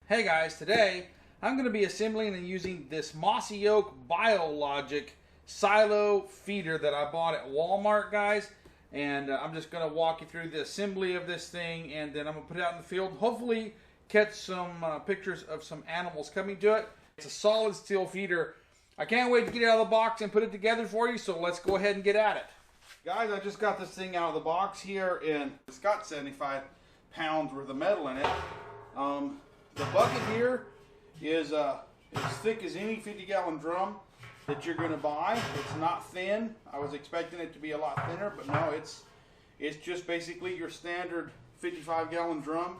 Hey guys, today I'm going to be assembling and using this Mossy Oak Biologic silo feeder that I bought at Walmart, guys. And I'm just going to walk you through the assembly of this thing, and then I'm going to put it out in the field and hopefully catch some pictures of some animals coming to it. It's a solid steel feeder. I can't wait to get it out of the box and put it together for you, so let's go ahead and get at it. Guys, I just got this thing out of the box here, and it's got 75 pounds worth of metal in it. The bucket here is as thick as any 50-gallon drum that you're going to buy. It's not thin. I was expecting it to be a lot thinner, but no, it's just basically your standard 55-gallon drum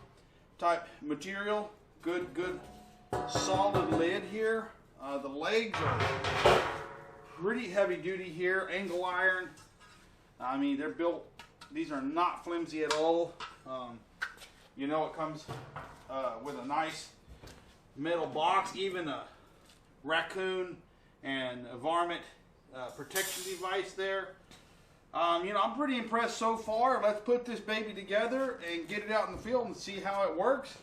type material. Good solid lid here. The legs are pretty heavy duty here, angle iron. I mean, they're built, these are not flimsy at all. You know, it comes with a nice metal box, even a raccoon and a varmint protection device there. You know, I'm pretty impressed so far. Let's put this baby together and get it out in the field and see how it works.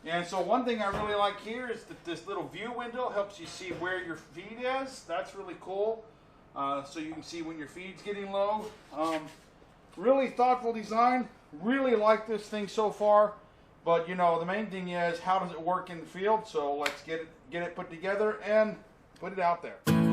And so one thing I really like here is that this little view window helps you see where your feed is. That's really cool. So you can see when your feed's getting low. Really thoughtful design. Really like this thing so far. But you know, the main thing is, how does it work in the field? So let's get it put together and put it out there.